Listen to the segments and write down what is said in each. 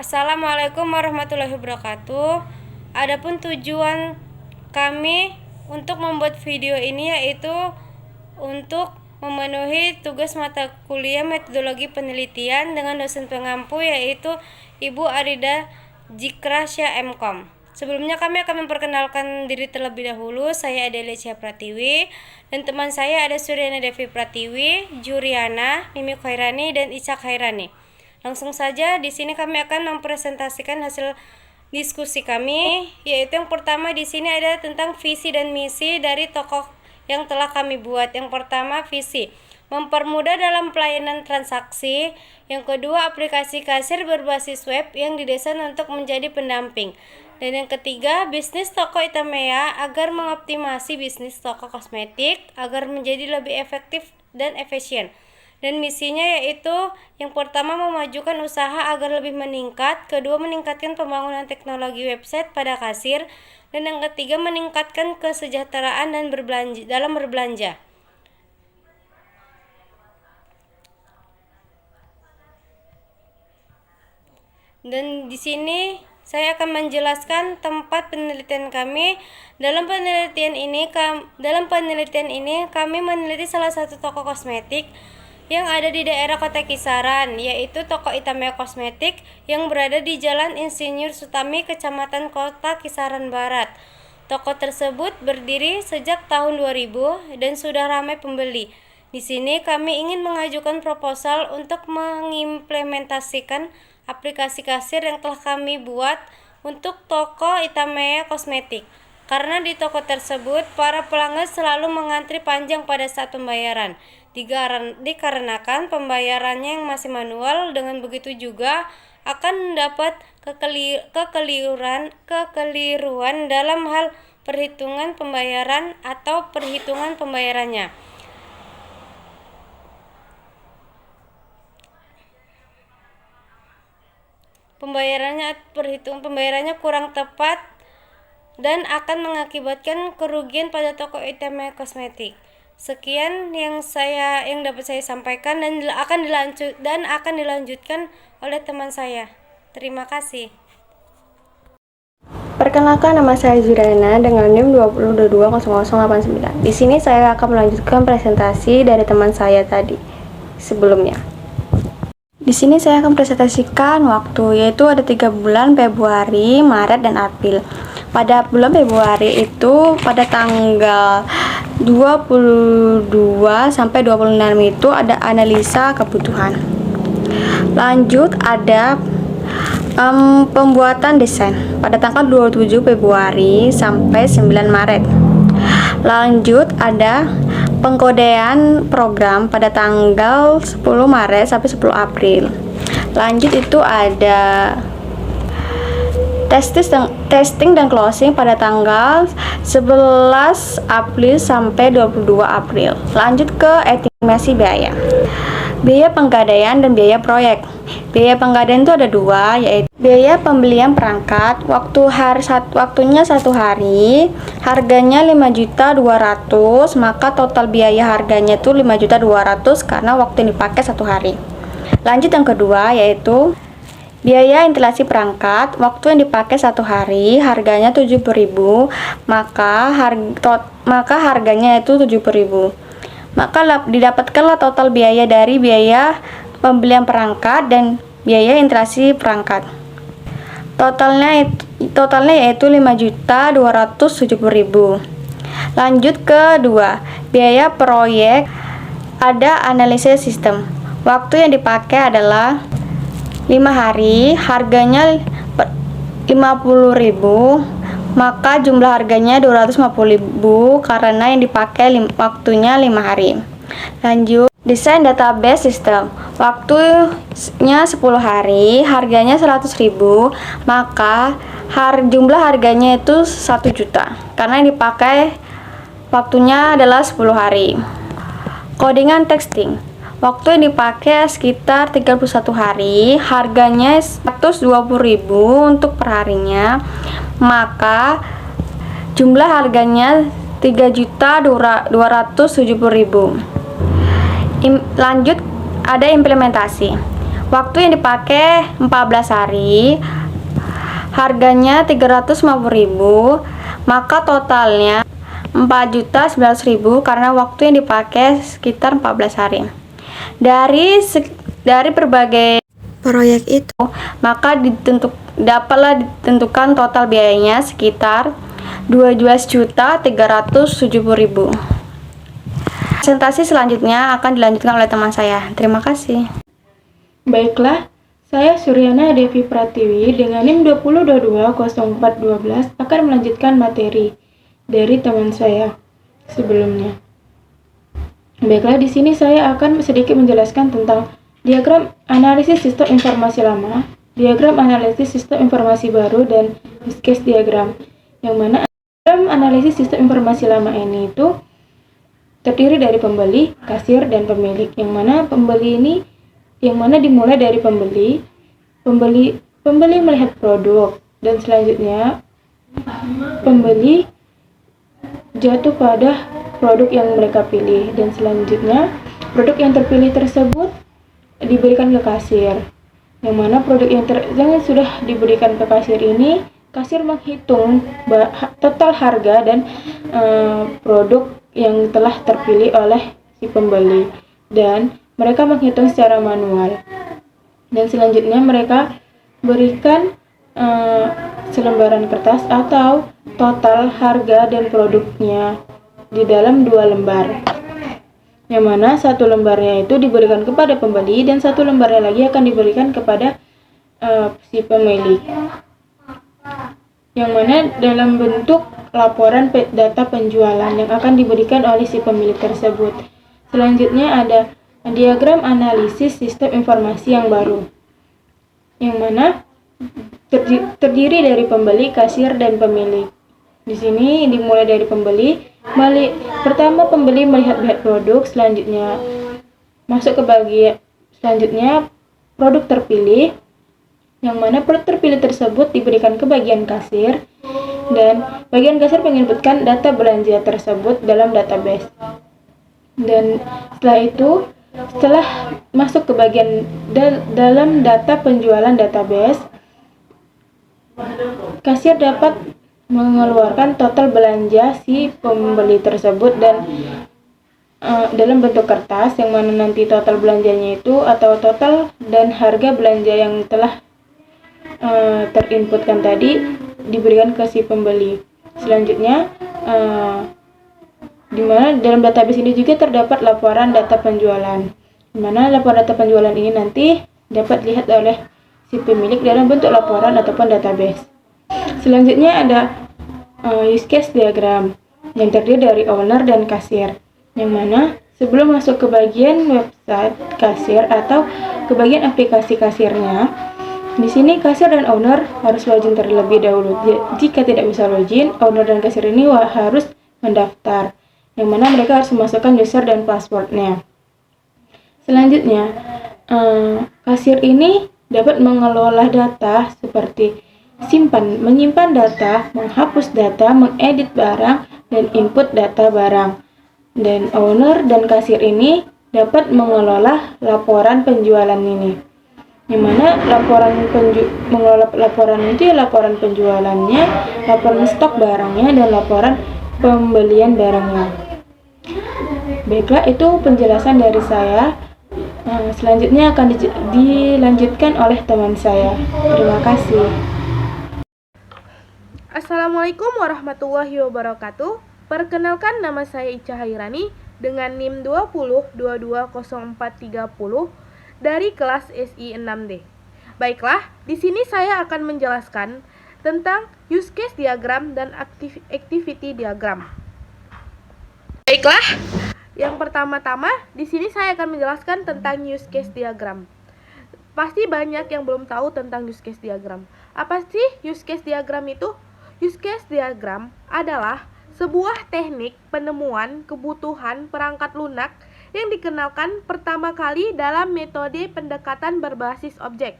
Assalamualaikum warahmatullahi wabarakatuh. Adapun tujuan kami untuk membuat video ini yaitu untuk memenuhi tugas mata kuliah metodologi penelitian dengan dosen pengampu yaitu Ibu Arida Jikrasya MKom. Sebelumnya kami akan memperkenalkan diri terlebih dahulu. Saya Adelia Pratiwi dan teman saya ada Suryana Devi Pratiwi, Juriana, Mimi Khairani dan Ica Khairani. Langsung saja di sini kami akan mempresentasikan hasil diskusi kami, yaitu yang pertama di sini ada tentang visi dan misi dari tokoh yang telah kami buat. Yang pertama visi, mempermudah dalam pelayanan transaksi. Yang kedua aplikasi kasir berbasis web yang didesain untuk menjadi pendamping. Dan yang ketiga bisnis toko Itamea agar mengoptimasi bisnis toko kosmetik agar menjadi lebih efektif dan efisien. Dan misinya yaitu yang pertama memajukan usaha agar lebih meningkat, kedua meningkatkan pembangunan teknologi website pada kasir, dan yang ketiga meningkatkan kesejahteraan dan dalam berbelanja. Dan di sini saya akan menjelaskan tempat penelitian kami. Dalam penelitian ini kami meneliti salah satu toko kosmetik yang ada di daerah Kota Kisaran, yaitu toko Itamea Kosmetik yang berada di Jalan Insinyur Sutami, Kecamatan Kota Kisaran Barat. Toko tersebut berdiri sejak tahun 2000 dan sudah ramai pembeli. Di sini kami ingin mengajukan proposal untuk mengimplementasikan aplikasi kasir yang telah kami buat untuk toko Itamea Kosmetik. Karena di toko tersebut para pelanggan selalu mengantri panjang pada saat pembayaran. Dikarenakan pembayarannya yang masih manual, dengan begitu juga akan mendapat kekeliruan dalam hal perhitungan pembayaran atau perhitungan pembayarannya. Pembayarannya kurang tepat dan akan mengakibatkan kerugian pada toko Itamea Kosmetik. Sekian yang dapat saya sampaikan dan akan dilanjutkan oleh teman saya. Terima kasih. Perkenalkan, nama saya Juriana dengan NIM 20220089. Di sini saya akan melanjutkan presentasi dari teman saya tadi sebelumnya. Di sini saya akan presentasikan waktu, yaitu ada 3 bulan, Februari, Maret, dan April. Pada bulan Februari itu pada tanggal 22 sampai 26 itu ada analisa kebutuhan. Lanjut ada pembuatan desain pada tanggal 27 Februari sampai 9 Maret. Lanjut ada pengkodean program pada tanggal 10 Maret sampai 10 April. Lanjut itu ada testing dan closing pada tanggal 11 April sampai 22 April. Lanjut ke estimasi biaya. Biaya penggadaian dan biaya proyek. Biaya penggadaian itu ada 2, yaitu biaya pembelian perangkat, waktunya 1 hari, harganya 5.200.000, maka total biaya harganya itu 5.200.000 karena waktu yang dipakai 1 hari. Lanjut yang kedua yaitu biaya instalasi perangkat, waktu yang dipakai 1 hari, harganya 70.000, maka harganya itu 70.000. Maka didapatkanlah total biaya dari biaya pembelian perangkat dan biaya instalasi perangkat. Totalnya yaitu 5.270.000. Lanjut ke 2, biaya proyek. Ada analisis sistem. Waktu yang dipakai adalah 5 hari, harganya 50.000, maka jumlah harganya 250.000 karena yang dipakai waktunya 5 hari. Lanjut, desain database sistem. Waktunya 10 hari, harganya 100.000, maka jumlah harganya itu 1 juta karena yang dipakai waktunya adalah 10 hari. Codingan texting. Waktu yang dipakai sekitar 31 hari, harganya 120.000 untuk perharinya, maka jumlah harganya 3.270.000. Lanjut ada implementasi. Waktu yang dipakai 14 hari, harganya 350.000, maka totalnya 4.900.000 karena waktu yang dipakai sekitar 14 hari. Dari berbagai proyek itu, maka dapatlah ditentukan total biayanya sekitar 12.370.000. Presentasi selanjutnya akan dilanjutkan oleh teman saya. Terima kasih. Baiklah, saya Suryana Devi Pratiwi dengan NIM 20220412 akan melanjutkan materi dari teman saya sebelumnya. Baiklah, di sini saya akan sedikit menjelaskan tentang diagram analisis sistem informasi lama, diagram analisis sistem informasi baru, dan use case diagram. Yang mana diagram analisis sistem informasi lama ini itu terdiri dari pembeli, kasir, dan pemilik. Yang mana dimulai dari pembeli melihat produk, dan selanjutnya pembeli jatuh pada produk yang mereka pilih, dan selanjutnya produk yang terpilih tersebut diberikan ke kasir. Yang mana produk yang sudah diberikan ke kasir ini, kasir menghitung total harga dan produk yang telah terpilih oleh si pembeli, dan mereka menghitung secara manual. Dan selanjutnya mereka berikan selembaran kertas atau total harga dan produknya di dalam 2 lembar, yang mana satu lembarnya itu diberikan kepada pembeli dan satu lembarnya lagi akan diberikan kepada si pemilik, yang mana dalam bentuk laporan data penjualan yang akan diberikan oleh si pemilik tersebut. Selanjutnya ada diagram analisis sistem informasi yang baru, yang mana terdiri dari pembeli, kasir, dan pemilik. Di sini dimulai dari pembeli. Pertama pembeli melihat produk, selanjutnya masuk ke bagian selanjutnya produk terpilih, yang mana produk terpilih tersebut diberikan ke bagian kasir, dan bagian kasir menginputkan data belanja tersebut dalam database. Dan setelah masuk ke bagian dalam data penjualan database, kasir dapat mengeluarkan total belanja si pembeli tersebut dan dalam bentuk kertas, yang mana nanti total belanjanya itu atau total dan harga belanja yang telah terinputkan tadi diberikan ke si pembeli. Selanjutnya di mana dalam database ini juga terdapat laporan data penjualan, di mana laporan data penjualan ini nanti dapat dilihat oleh si pemilik dalam bentuk laporan ataupun database. Selanjutnya ada use case diagram yang terdiri dari owner dan kasir, yang mana sebelum masuk ke bagian website kasir atau ke bagian aplikasi kasirnya, di sini kasir dan owner harus login terlebih dahulu. Jika tidak bisa login, owner dan kasir ini harus mendaftar, yang mana mereka harus memasukkan user dan passwordnya. Selanjutnya, kasir ini dapat mengelola data seperti menyimpan data, menghapus data, mengedit barang, dan input data barang. Dan owner dan kasir ini dapat mengelola laporan penjualan ini, yang mana mengelola laporan itu ya laporan penjualannya, laporan stok barangnya, dan laporan pembelian barangnya. Baiklah, itu penjelasan dari saya. Selanjutnya akan dilanjutkan oleh teman saya. Terima kasih. Assalamualaikum warahmatullahi wabarakatuh. Perkenalkan, nama saya Ica Hairani dengan NIM 20220430 dari kelas SI 6D. Baiklah, di sini saya akan menjelaskan tentang use case diagram dan activity diagram. Baiklah, yang pertama-tama di sini saya akan menjelaskan tentang use case diagram. Pasti banyak yang belum tahu tentang use case diagram. Apa sih use case diagram itu? Use case diagram adalah sebuah teknik penemuan kebutuhan perangkat lunak yang dikenalkan pertama kali dalam metode pendekatan berbasis objek.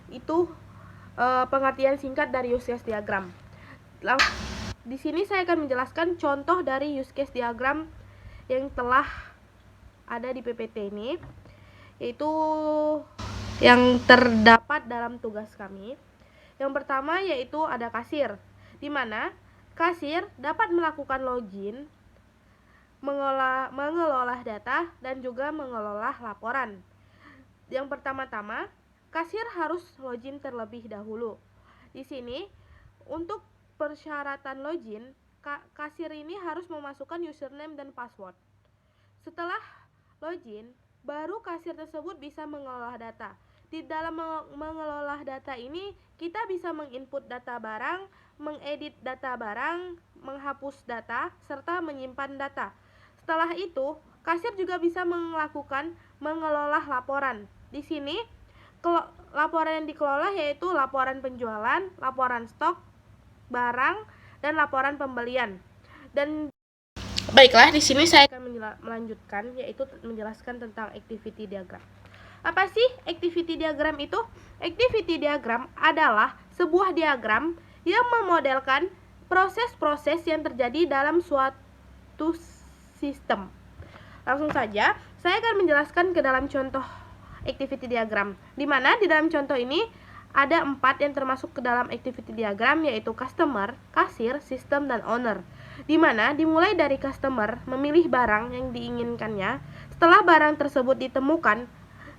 Itu pengertian singkat dari use case diagram. Di sini saya akan menjelaskan contoh dari use case diagram yang telah ada di PPT ini, yaitu yang terdapat dalam tugas kami. Yang pertama yaitu ada kasir, di mana kasir dapat melakukan login, mengelola data, dan juga mengelola laporan. Yang pertama-tama, kasir harus login terlebih dahulu. Di sini, untuk persyaratan login, kasir ini harus memasukkan username dan password. Setelah login, baru kasir tersebut bisa mengelola data. Di dalam mengelola data ini, kita bisa menginput data barang, mengedit data barang, menghapus data, serta menyimpan data. Setelah itu, kasir juga bisa melakukan mengelola laporan. Di sini, laporan yang dikelola yaitu laporan penjualan, laporan stok, barang, dan laporan pembelian. Dan baiklah, di sini saya akan melanjutkan, yaitu menjelaskan tentang activity diagram. Apa sih activity diagram itu? Activity diagram adalah sebuah diagram yang memodelkan proses-proses yang terjadi dalam suatu sistem. Langsung saja, saya akan menjelaskan ke dalam contoh activity diagram, di mana di dalam contoh ini ada 4 yang termasuk ke dalam activity diagram, yaitu customer, kasir, system, dan owner. Di mana dimulai dari customer memilih barang yang diinginkannya. Setelah barang tersebut ditemukan,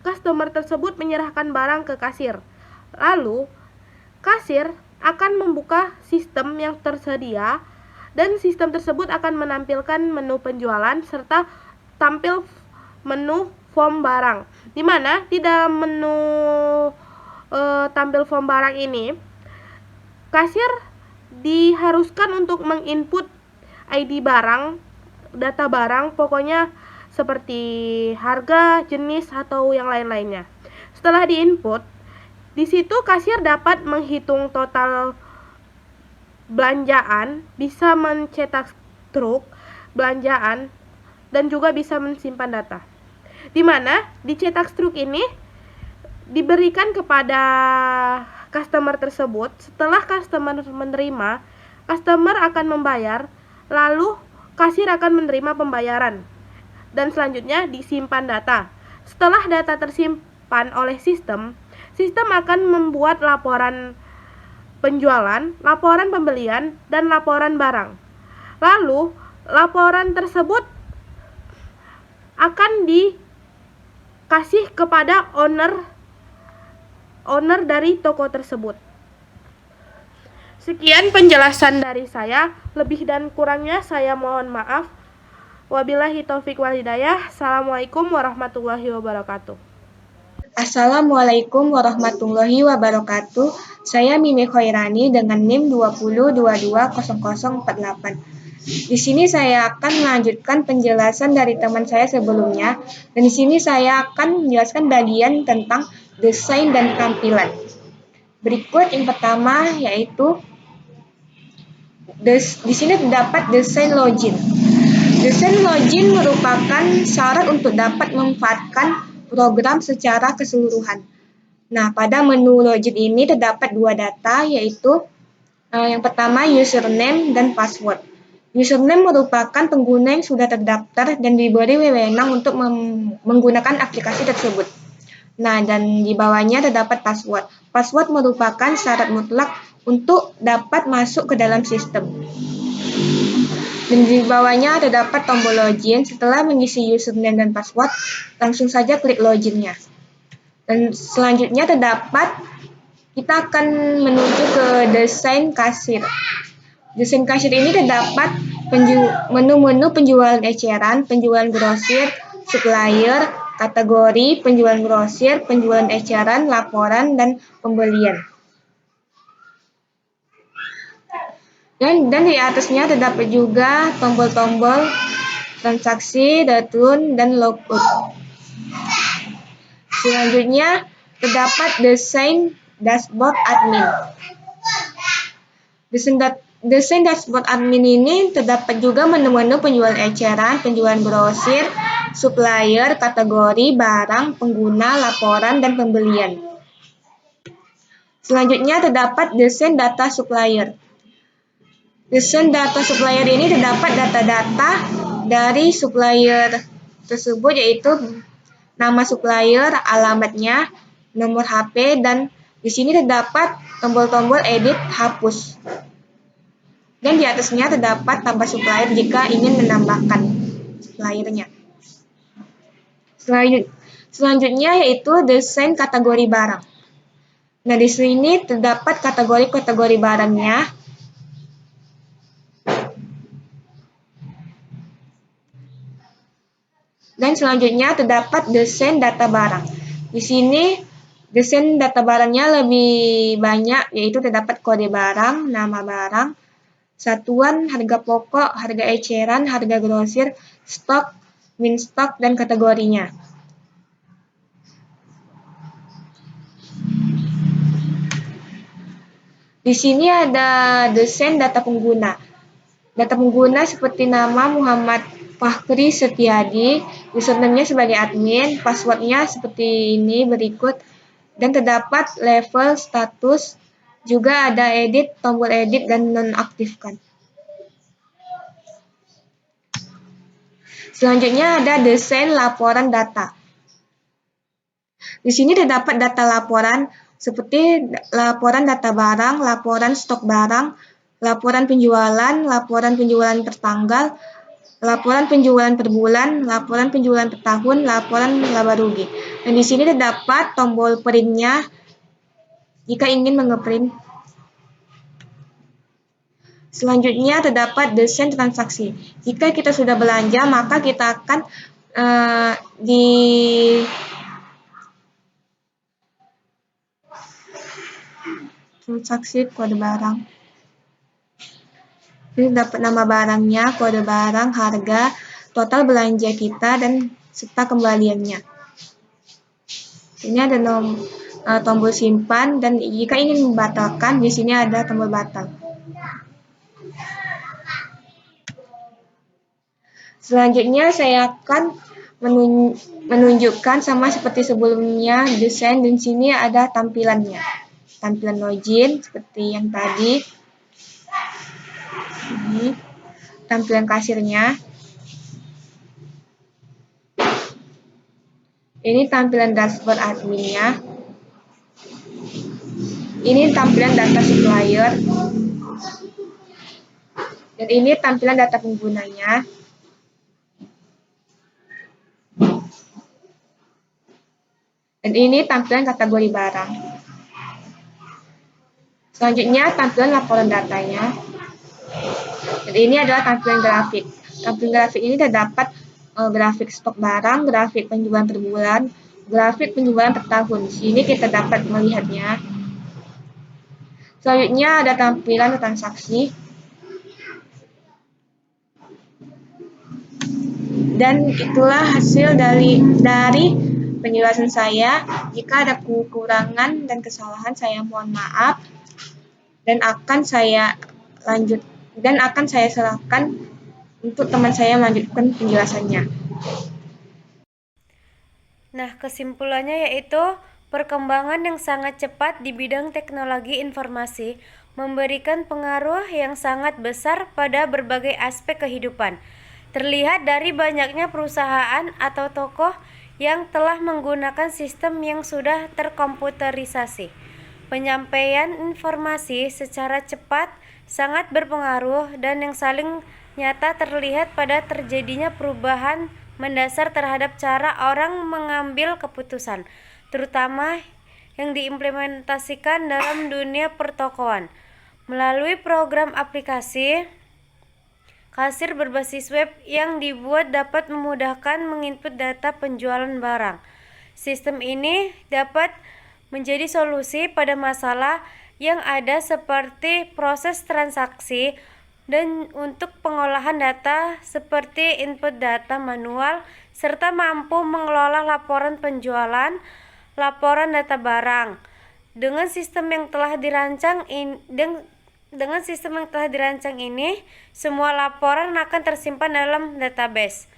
customer tersebut menyerahkan barang ke kasir. Lalu, kasir akan membuka sistem yang tersedia, dan sistem tersebut akan menampilkan menu penjualan serta tampil menu form barang. Di mana di dalam menu tampil form barang ini, kasir diharuskan untuk menginput ID barang, data barang, pokoknya seperti harga, jenis, atau yang lain-lainnya. Setelah diinput, di situ kasir dapat menghitung total belanjaan, bisa mencetak truk belanjaan, dan juga bisa menyimpan data. Di mana dicetak truk ini diberikan kepada customer tersebut. Setelah customer menerima, customer akan membayar, lalu kasir akan menerima pembayaran. Dan selanjutnya disimpan data. Setelah data tersimpan oleh sistem akan membuat laporan penjualan, laporan pembelian, dan laporan barang. Lalu, laporan tersebut akan dikasih kepada owner dari toko tersebut. Sekian penjelasan dari saya, lebih dan kurangnya saya mohon maaf. Wabillahi taufik wal hidayah. Assalamualaikum warahmatullahi wabarakatuh. Assalamualaikum warahmatullahi wabarakatuh. Saya Mimi Khairani dengan NIM 20220048. Di sini saya akan melanjutkan penjelasan dari teman saya sebelumnya, dan di sini saya akan menjelaskan bagian tentang desain dan tampilan. Berikut yang pertama yaitu di sini terdapat desain login. Desain login merupakan syarat untuk dapat memanfaatkan program secara keseluruhan. Nah, pada menu login ini terdapat 2 data, yaitu yang pertama username dan password. Username merupakan pengguna yang sudah terdaftar dan diberi wewenang untuk menggunakan aplikasi tersebut. Nah, dan di bawahnya terdapat password. Password merupakan syarat mutlak untuk dapat masuk ke dalam sistem. Dan di bawahnya terdapat tombol login. Setelah mengisi username dan password, langsung saja klik loginnya. Dan selanjutnya kita akan menuju ke desain kasir. Desain kasir ini terdapat menu-menu penjualan eceran, penjualan grosir, supplier, kategori, penjualan grosir, penjualan eceran, laporan, dan pembelian. Dan di atasnya terdapat juga tombol-tombol transaksi, return, dan logout. Selanjutnya terdapat desain dashboard admin. Desain dashboard admin ini terdapat juga menu-menu penjualan eceran, penjualan grosir, supplier, kategori, barang, pengguna, laporan, dan pembelian. Selanjutnya terdapat desain data supplier. Desain data supplier ini terdapat data-data dari supplier tersebut, yaitu nama supplier, alamatnya, nomor HP, dan di sini terdapat tombol-tombol edit, hapus. Dan di atasnya terdapat tambah supplier jika ingin menambahkan suppliernya. Selanjutnya yaitu desain kategori barang. Nah, di sini terdapat kategori-kategori barangnya. Dan selanjutnya terdapat desain data barang. Di sini desain data barangnya lebih banyak, yaitu terdapat kode barang, nama barang, satuan, harga pokok, harga eceran, harga grosir, stok, min stok, dan kategorinya. Di sini ada desain data pengguna. Data pengguna seperti nama Muhammad Fakhri Setiadi, username-nya sebagai admin, password-nya seperti ini berikut, dan terdapat level, status, juga ada edit, tombol edit, dan nonaktifkan. Selanjutnya ada desain laporan data. Di sini terdapat data laporan seperti laporan data barang, laporan stok barang, laporan penjualan per tanggal, laporan penjualan per bulan, laporan penjualan per tahun, laporan laba rugi. Dan di sini terdapat tombol print-nya jika ingin mengeprint. Selanjutnya terdapat desain transaksi. Jika kita sudah belanja, maka kita akan di transaksi kode barang. Ini dapat nama barangnya, kode barang, harga, total belanja kita, dan serta kembaliannya. Ini ada tombol simpan, dan jika ingin membatalkan, di sini ada tombol batal. Selanjutnya saya akan menunjukkan sama seperti sebelumnya desain, dan sini ada tampilannya. Tampilan login seperti yang tadi. Ini tampilan kasirnya. Ini tampilan dashboard adminnya. Ini tampilan data supplier. Dan ini tampilan data penggunanya. Dan ini tampilan kategori barang. Selanjutnya tampilan laporan datanya. Dan ini adalah tampilan grafik. Tampilan grafik ini terdapat grafik stok barang, grafik penjualan per bulan, grafik penjualan per tahun. Di sini kita dapat melihatnya. Selanjutnya ada tampilan transaksi. Dan itulah hasil dari penjelasan saya. Jika ada kekurangan dan kesalahan, saya mohon maaf. Dan akan saya serahkan untuk teman saya melanjutkan penjelasannya. Nah, kesimpulannya yaitu perkembangan yang sangat cepat di bidang teknologi informasi memberikan pengaruh yang sangat besar pada berbagai aspek kehidupan. Terlihat dari banyaknya perusahaan atau tokoh yang telah menggunakan sistem yang sudah terkomputerisasi. Penyampaian informasi secara cepat sangat berpengaruh dan yang saling nyata terlihat pada terjadinya perubahan mendasar terhadap cara orang mengambil keputusan, terutama yang diimplementasikan dalam dunia pertokoan. Melalui program aplikasi, kasir berbasis web yang dibuat dapat memudahkan menginput data penjualan barang. Sistem ini dapat menjadi solusi pada masalah yang ada seperti proses transaksi dan untuk pengolahan data seperti input data manual serta mampu mengelola laporan penjualan, laporan data barang. Dengan sistem yang telah dirancang ini, semua laporan akan tersimpan dalam database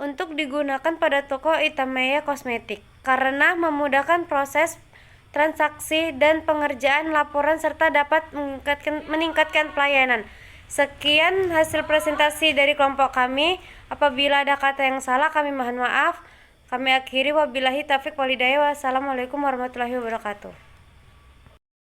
untuk digunakan pada toko Itameya Kosmetik karena memudahkan proses transaksi dan pengerjaan laporan serta dapat meningkatkan pelayanan. Sekian hasil presentasi dari kelompok kami. Apabila ada kata yang salah, kami mohon maaf. Kami akhiri, wabillahi taufiq walhidayah. Wassalamualaikum warahmatullahi wabarakatuh.